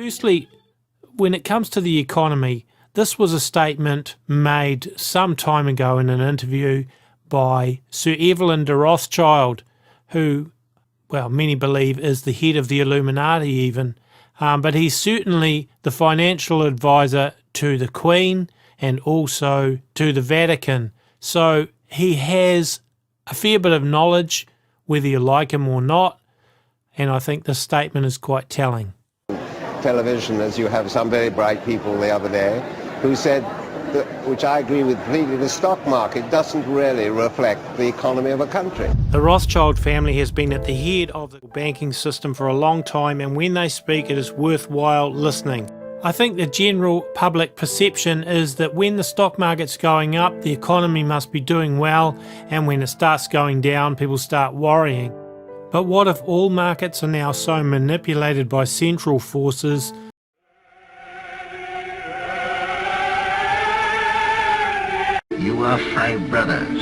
Firstly, when it comes to the economy, this was a statement made some time ago in an interview by Sir Evelyn de Rothschild, who, well, many believe is the head of the Illuminati even, but he's certainly the financial advisor to the Queen and also to the Vatican. So he has a fair bit of knowledge, whether you like him or not, and I think this statement is quite telling. Television, as you have some very bright people the other day who said, which I agree with completely, the stock market doesn't really reflect the economy of a country. The Rothschild family has been at the head of the banking system for a long time, and when they speak it is worthwhile listening. I think the general public perception is that when the stock market's going up, the economy must be doing well, and when it starts going down, people start worrying. But what if all markets are now so manipulated by central forces? You are 5 brothers.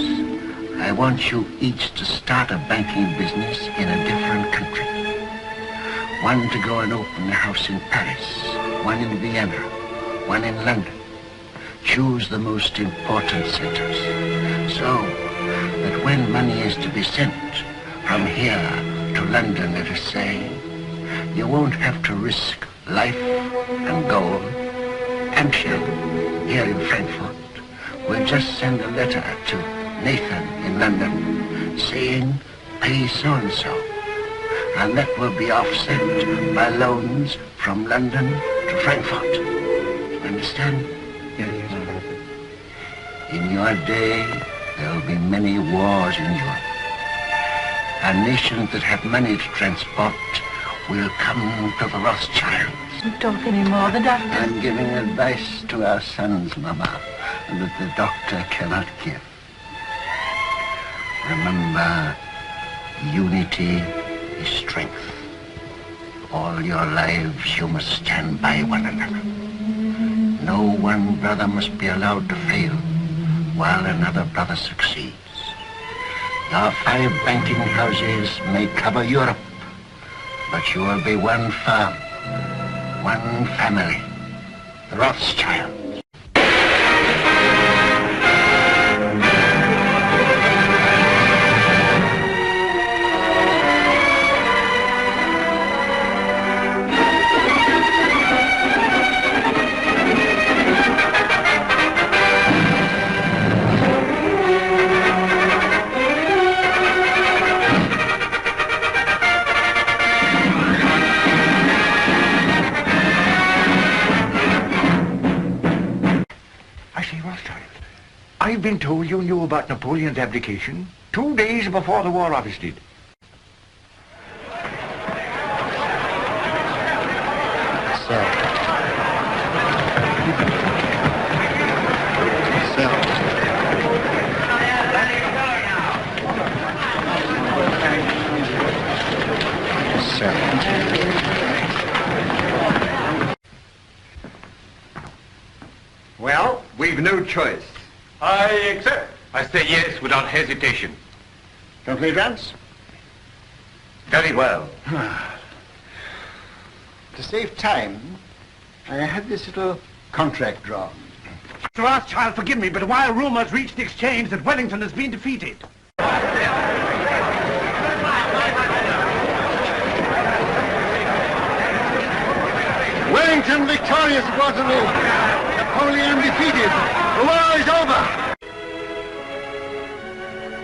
I want you each to start a banking business in a different country. One to go and open a house in Paris, one in Vienna, one in London. Choose the most important centers, so that when money is to be sent from here to London, let us say, you won't have to risk life and gold. Hampshire, here in Frankfurt, will just send a letter to Nathan in London saying, pay so-and-so. And that will be offset by loans from London to Frankfurt. Understand? Yes. In your day, there will be many wars in Europe. And nations that have money to transport will come to the Rothschilds. Don't talk anymore, the doctor. I'm giving advice to our sons, Mama, that the doctor cannot give. Remember, unity is strength. All your lives you must stand by one another. No one brother must be allowed to fail while another brother succeeds. Your 5 banking houses may cover Europe, but you will be one firm, one family, the Rothschilds. I've been told you knew about Napoleon's abdication 2 days before the War Office did. Well, we've no choice. I accept. I say yes without hesitation. Don't advance? Very well. To save time, I had this little contract drawn. Mr. Rothschild, forgive me, but while rumors reached the exchange that Wellington has been defeated. Wellington victorious at Waterloo. Napoleon defeated. The war is over.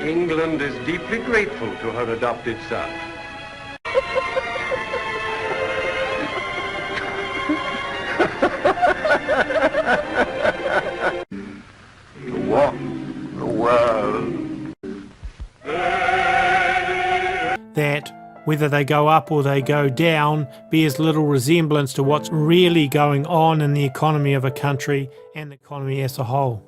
England is deeply grateful to her adopted son. To walk the world. That whether they go up or they go down bears little resemblance to what's really going on in the economy of a country and the economy as a whole.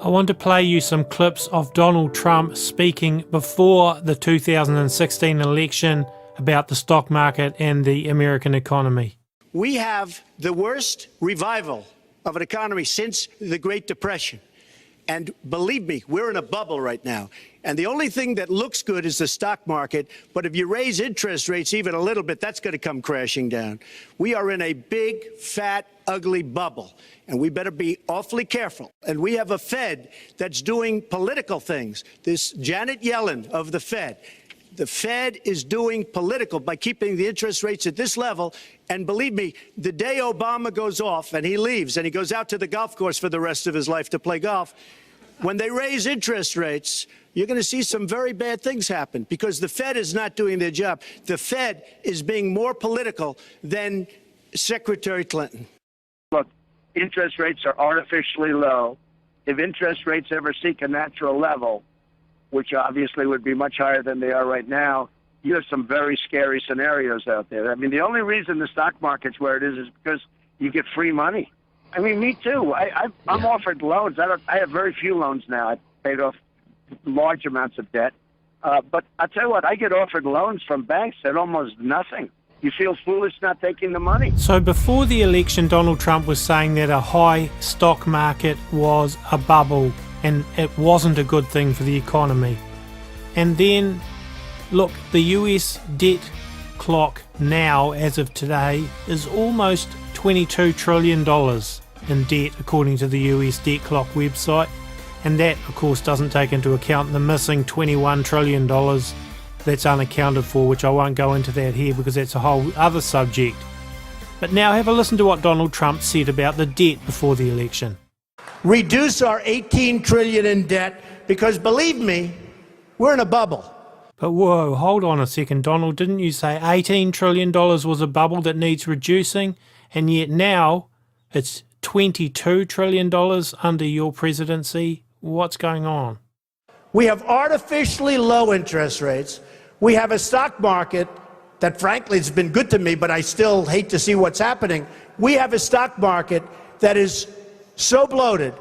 I want to play you some clips of Donald Trump speaking before the 2016 election about the stock market and the American economy. We have the worst revival of an economy since the Great Depression. And believe me, we're in a bubble right now. And the only thing that looks good is the stock market. But if you raise interest rates even a little bit, that's going to come crashing down. We are in a big, fat, ugly bubble. And we better be awfully careful. And we have a Fed that's doing political things. This Janet Yellen of the Fed. The Fed is doing political by keeping the interest rates at this level. And believe me, the day Obama goes off and he leaves and he goes out to the golf course for the rest of his life to play golf, when they raise interest rates, you're going to see some very bad things happen because the Fed is not doing their job. The Fed is being more political than Secretary Clinton. Look, interest rates are artificially low. If interest rates ever seek a natural level, which obviously would be much higher than they are right now, you have some very scary scenarios out there. I mean, the only reason the stock market's where it is because you get free money. I mean, me too. I'm offered loans. I have very few loans now. I paid off large amounts of debt. But I'll tell you what, I get offered loans from banks at almost nothing. You feel foolish not taking the money. So before the election, Donald Trump was saying that a high stock market was a bubble and it wasn't a good thing for the economy. And then, look, the US debt clock now, as of today, is almost $22 trillion in debt, according to the US Debt Clock website. And that, of course, doesn't take into account the missing $21 trillion that's unaccounted for, which I won't go into that here because that's a whole other subject. But now have a listen to what Donald Trump said about the debt before the election. Reduce our $18 trillion in debt because, believe me, we're in a bubble. But whoa, hold on a second, Donald. Didn't you say $18 trillion was a bubble that needs reducing? And yet now it's $22 trillion under your presidency. What's going on? We have artificially low interest rates. We have a stock market that, frankly, has been good to me, but I still hate to see what's happening. We have a stock market that is so bloated.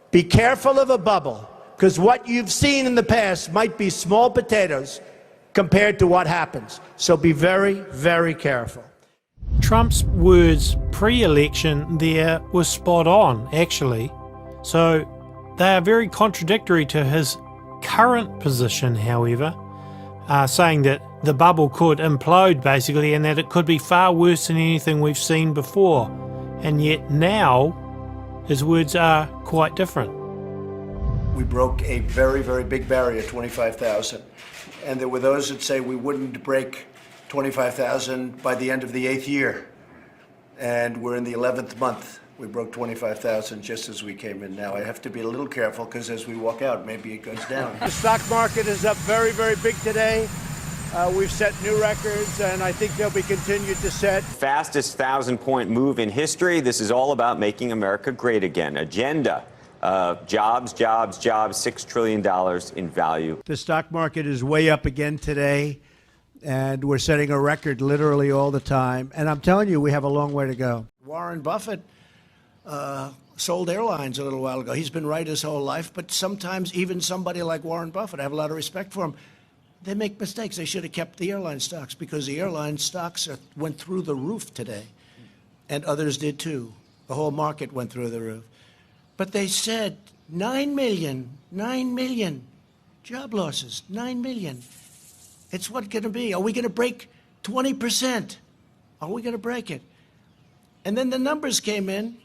Be careful of a bubble, because what you've seen in the past might be small potatoes compared to what happens. So be very, very careful. Trump's words pre-election there were spot on, actually. So they are very contradictory to his current position, however, saying that the bubble could implode, basically, and that it could be far worse than anything we've seen before. And yet now, his words are quite different. We broke a very, very big barrier, 25,000. And there were those that say we wouldn't break 25,000 by the end of the 8th year. And we're in the 11th month. We broke 25,000 just as we came in. Now, I have to be a little careful because as we walk out, maybe it goes down. The stock market is up very, very big today. We've set new records, and I think they'll be continued to set. Fastest 1,000-point move in history. This is all about making America great again. Agenda. Jobs, jobs, jobs, $6 trillion in value. The stock market is way up again today, and we're setting a record literally all the time. And I'm telling you, we have a long way to go. Warren Buffett sold airlines a little while ago. He's been right his whole life, but sometimes even somebody like Warren Buffett, I have a lot of respect for him, they make mistakes. They should have kept the airline stocks because the airline stocks went through the roof today, and others did too. The whole market went through the roof. But they said 9 million job losses, 9 million. It's what going to be. Are we going to break 20%? Are we going to break it? And then the numbers came in,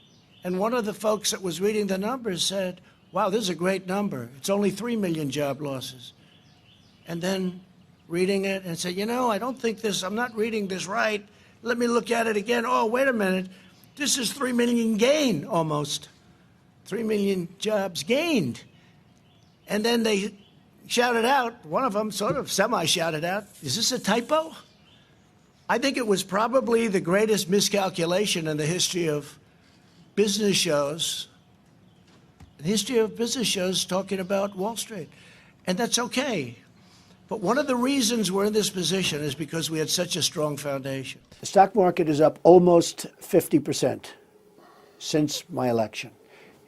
and one of the folks that was reading the numbers said, wow, this is a great number. It's only 3 million job losses. And then reading it and said, you know, I don't think this, I'm not reading this right. Let me look at it again. Oh, wait a minute. This is 3 million gain almost. 3 million jobs gained. And then they shouted out, one of them sort of semi-shouted out, is this a typo? I think it was probably the greatest miscalculation in the history of business shows, talking about Wall Street. And that's okay. But one of the reasons we're in this position is because we had such a strong foundation. The stock market is up almost 50% since my election.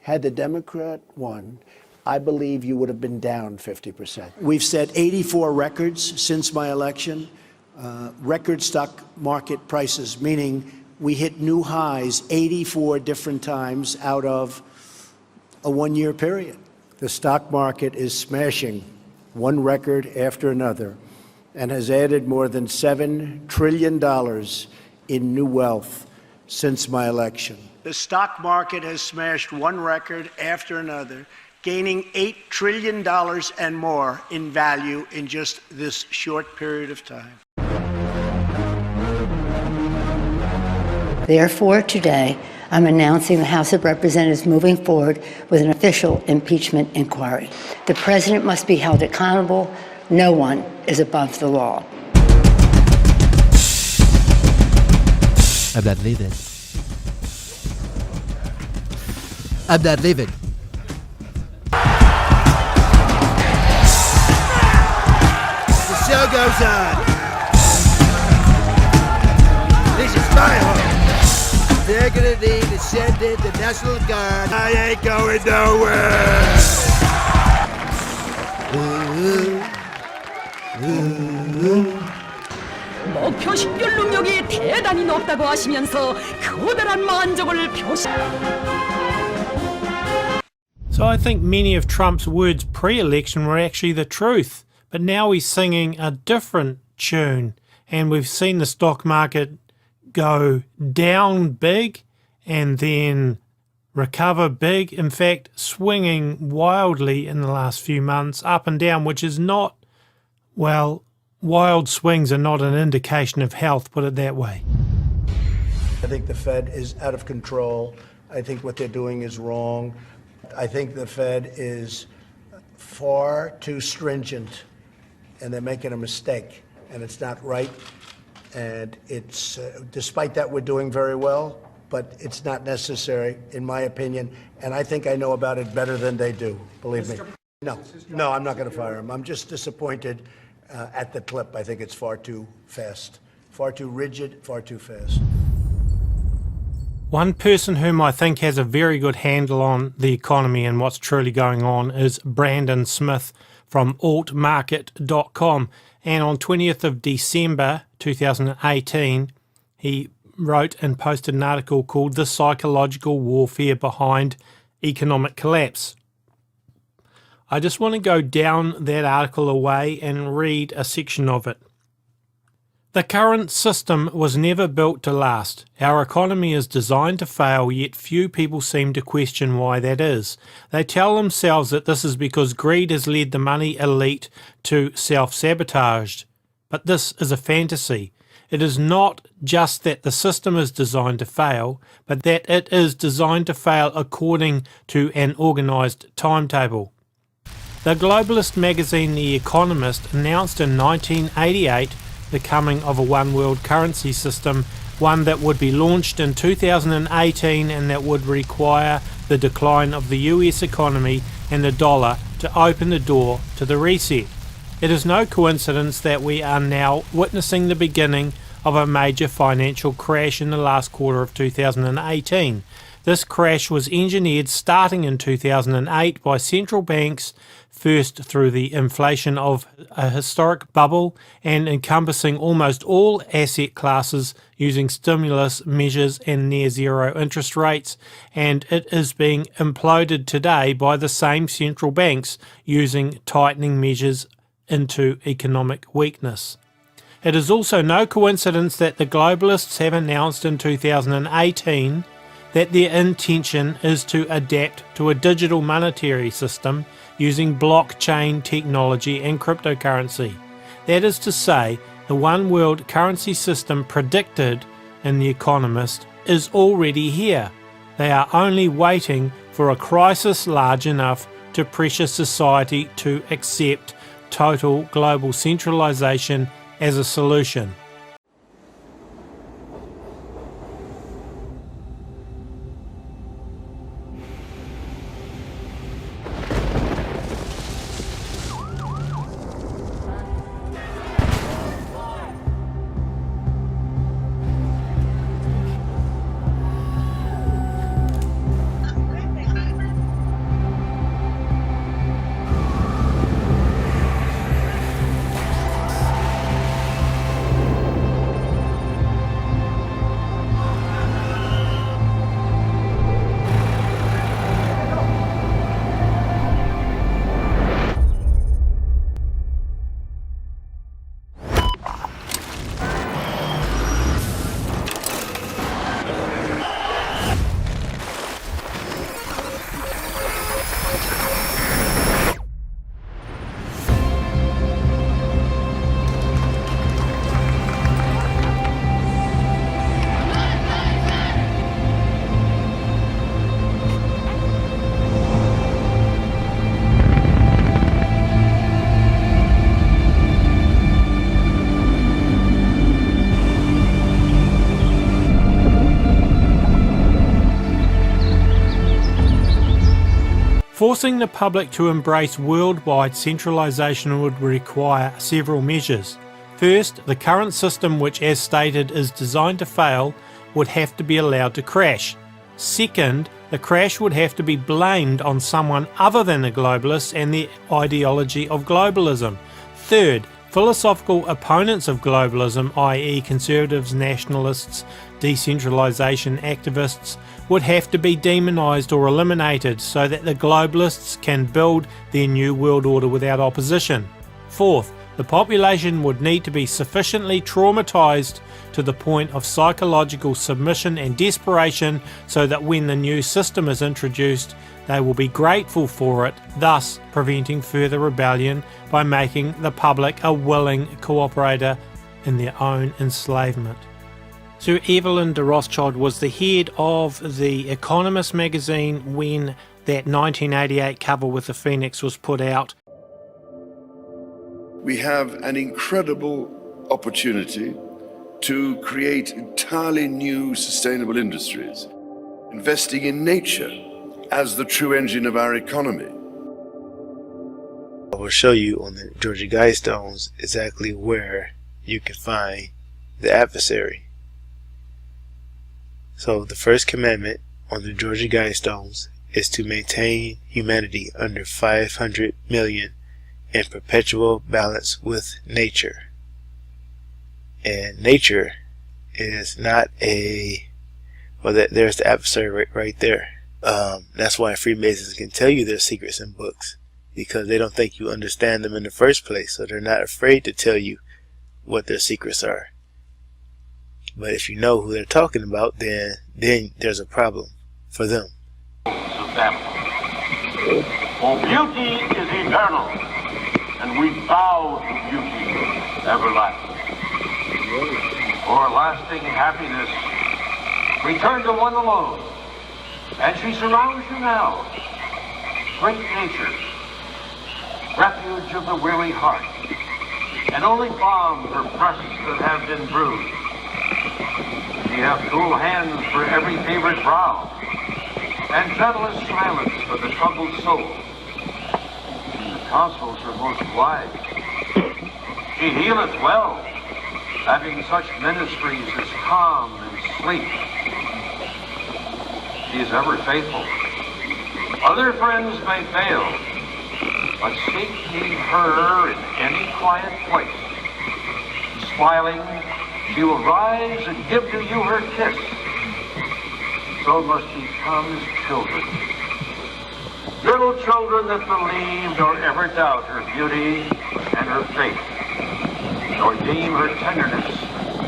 Had the Democrat won, I believe you would have been down 50%. We've set 84 records since my election, record stock market prices, meaning we hit new highs 84 different times out of a one-year period. The stock market is smashing one record after another and has added more than $7 trillion in new wealth since my election. The stock market has smashed one record after another, gaining $8 trillion and more in value in just this short period of time. Therefore, today, I'm announcing the House of Representatives moving forward with an official impeachment inquiry. The president must be held accountable. No one is above the law. Abdad Livid. Abdad Livid. The show goes on. This is my home. They're gonna need to send in the National Guard. I ain't going nowhere. 목표 식별 능력이 대단히 높다고 하시면서 커다란 만족을 표시. So I think many of Trump's words pre-election were actually the truth, but now he's singing a different tune, and we've seen the stock market go down big and then recover big, in fact swinging wildly in the last few months up and down, which is not, well, wild swings are not an indication of health, put it that way. I think the Fed is out of control. I think what they're doing is wrong. I think the Fed is far too stringent, and they're making a mistake, and it's not right. And it's, despite that, we're doing very well, but it's not necessary, in my opinion. And I think I know about it better than they do, believe me. No, I'm not going to fire him. I'm just disappointed at the clip. I think it's far too fast, far too rigid, far too fast. One person whom I think has a very good handle on the economy and what's truly going on is Brandon Smith from altmarket.com. And on 20th of December 2018, he wrote and posted an article called The Psychological Warfare Behind Economic Collapse. I just want to go down that article away and read a section of it. The current system was never built to last. Our economy is designed to fail, yet few people seem to question why that is. They tell themselves that this is because greed has led the money elite to self-sabotage. But this is a fantasy. It is not just that the system is designed to fail, but that it is designed to fail according to an organised timetable. The globalist magazine The Economist announced in 1988 the coming of a one-world currency system, one that would be launched in 2018 and that would require the decline of the US economy and the dollar to open the door to the reset. It is no coincidence that we are now witnessing the beginning of a major financial crash in the last quarter of 2018. This crash was engineered starting in 2008 by central banks, first through the inflation of a historic bubble and encompassing almost all asset classes using stimulus measures and near zero interest rates, and it is being imploded today by the same central banks using tightening measures into economic weakness. It is also no coincidence that the globalists have announced in 2018 that their intention is to adapt to a digital monetary system using blockchain technology and cryptocurrency. That is to say, the one world currency system predicted in The Economist is already here. They are only waiting for a crisis large enough to pressure society to accept total global centralization as a solution. Forcing the public to embrace worldwide centralisation would require several measures. First, the current system, which as stated is designed to fail, would have to be allowed to crash. Second, the crash would have to be blamed on someone other than the globalists and the ideology of globalism. Third, philosophical opponents of globalism, i.e. conservatives, nationalists, decentralisation activists, would have to be demonised or eliminated so that the globalists can build their new world order without opposition. Fourth, the population would need to be sufficiently traumatised to the point of psychological submission and desperation so that when the new system is introduced, they will be grateful for it, thus preventing further rebellion by making the public a willing cooperator in their own enslavement. Sir Evelyn de Rothschild was the head of The Economist magazine when that 1988 cover with the Phoenix was put out. We have an incredible opportunity to create entirely new sustainable industries, investing in nature as the true engine of our economy. I will show you on the Georgia Guidestones exactly where you can find the adversary. So the first commandment on the Georgia Guidestones is to maintain humanity under 500 million in perpetual balance with nature. And nature is not a, well, there's the adversary right there. That's why Freemasons can tell you their secrets in books, because they don't think you understand them in the first place, so they're not afraid to tell you what their secrets are. But if you know who they're talking about, then there's a problem for them. For beauty is eternal, and we bow to beauty everlasting. For lasting happiness, return to one alone, and she surrounds you now. Great nature, refuge of the weary heart, and only balm for breasts that have been bruised. She hath cool hands for every favored brow, and gentlest silence for the troubled soul. The counsels are most wise. She healeth well, having such ministries as calm and sleep. She is ever faithful. Other friends may fail, but seek ye her in any quiet place. Smiling, she will rise and give to you her kiss. So must ye come as children. Little children that believe nor ever doubt her beauty and her faith, nor deem her tenderness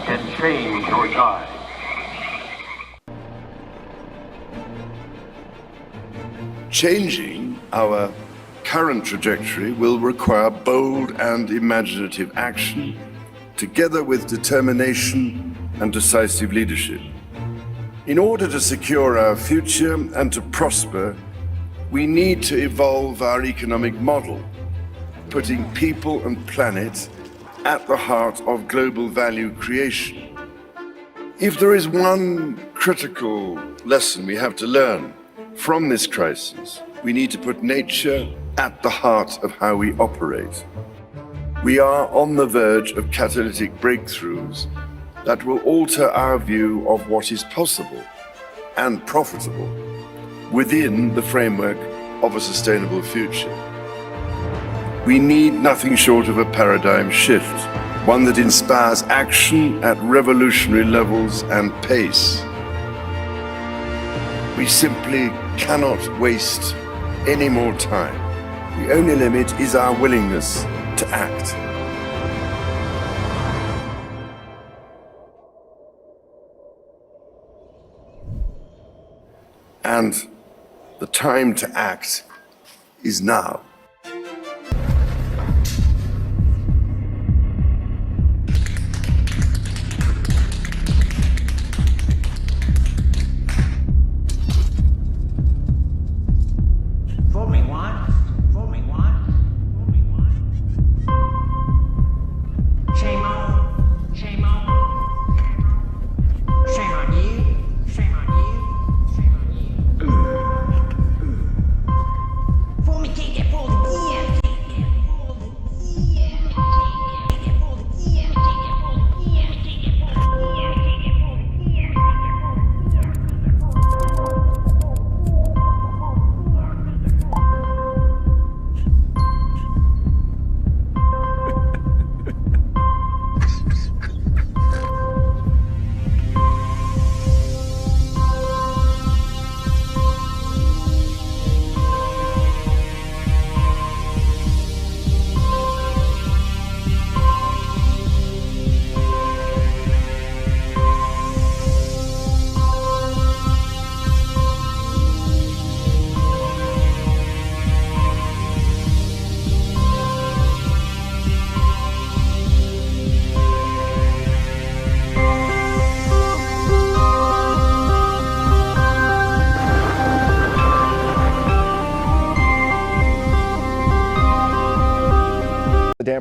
can change or die. Changing our current trajectory will require bold and imaginative action, together with determination and decisive leadership. In order to secure our future and to prosper, we need to evolve our economic model, putting people and planet at the heart of global value creation. If there is one critical lesson we have to learn from this crisis, we need to put nature at the heart of how we operate. We are on the verge of catalytic breakthroughs that will alter our view of what is possible and profitable within the framework of a sustainable future. We need nothing short of a paradigm shift, one that inspires action at revolutionary levels and pace. We simply cannot waste any more time. The only limit is our willingness to act. And the time to act is now.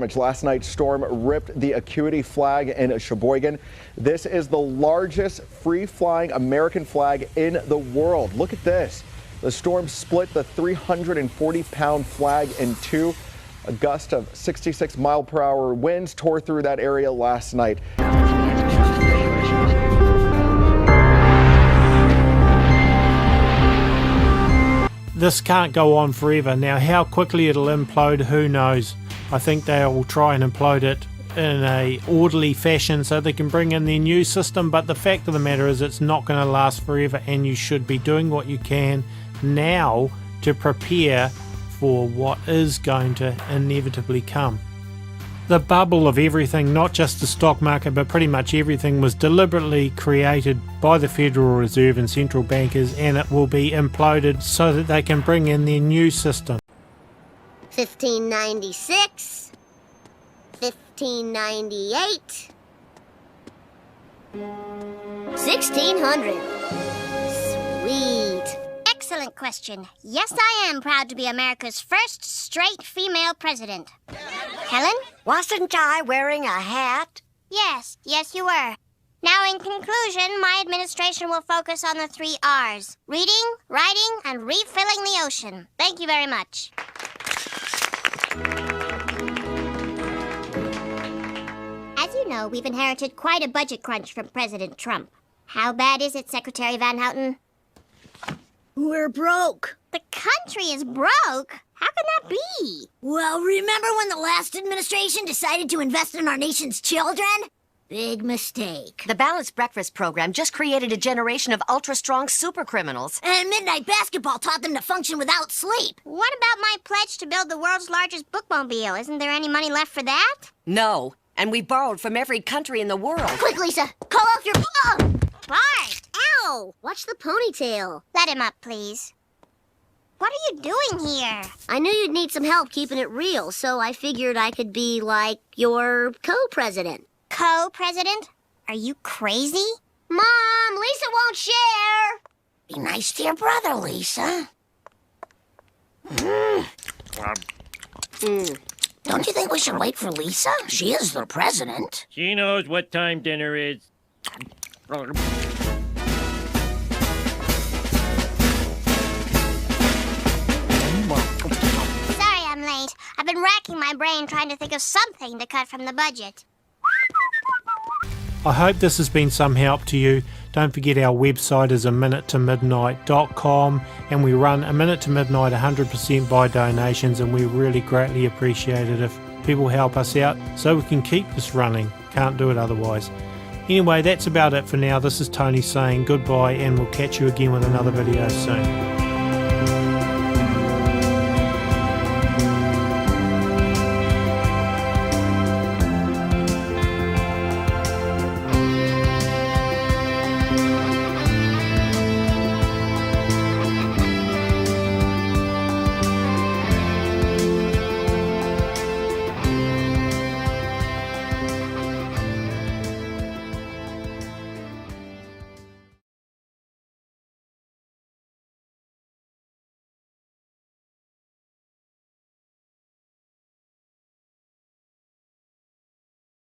damage. Last night's storm ripped the Acuity flag in Sheboygan. This is the largest free-flying American flag in the world. Look at this. The storm split the 340-pound flag in two. A gust of 66-mile-per-hour winds tore through that area last night. This can't go on forever. Now, how quickly it'll implode, who knows? I think they will try and implode it in a orderly fashion so they can bring in their new system, but the fact of the matter is it's not going to last forever, and you should be doing what you can now to prepare for what is going to inevitably come. The bubble of everything, not just the stock market, but pretty much everything, was deliberately created by the Federal Reserve and central bankers, and it will be imploded so that they can bring in their new system. 1596, 1598, 1600. Sweet. Excellent question. Yes, I am proud to be America's first straight female president. Helen? Wasn't I wearing a hat? Yes, you were. Now, in conclusion, my administration will focus on the 3 R's. Reading, writing, and refilling the ocean. Thank you very much. As you know, we've inherited quite a budget crunch from President Trump. How bad is it, Secretary Van Houten? We're broke. The country is broke? How can that be? Well, remember when the last administration decided to invest in our nation's children? Big mistake. The Balanced Breakfast program just created a generation of ultra-strong super criminals. And midnight basketball taught them to function without sleep. What about my pledge to build the world's largest bookmobile? Isn't there any money left for that? No, and we borrowed from every country in the world. Quick, Lisa, call off your... Bart! Ow! Watch the ponytail. Let him up, please. What are you doing here? I knew you'd need some help keeping it real, so I figured I could be, like, your co-president. Co-president? Are you crazy? Mom, Lisa won't share. Be nice to your brother, Lisa. Don't you think we should wait for Lisa? She is the president. She knows what time dinner is. Sorry I'm late. I've been racking my brain trying to think of something to cut from the budget. I hope this has been some help to you. Don't forget our website is aminutetomidnight.com, and we run A Minute to Midnight 100% by donations, and we really greatly appreciate it if people help us out so we can keep this running. Can't do it otherwise. Anyway, that's about it for now. This is Tony saying goodbye, and we'll catch you again with another video soon.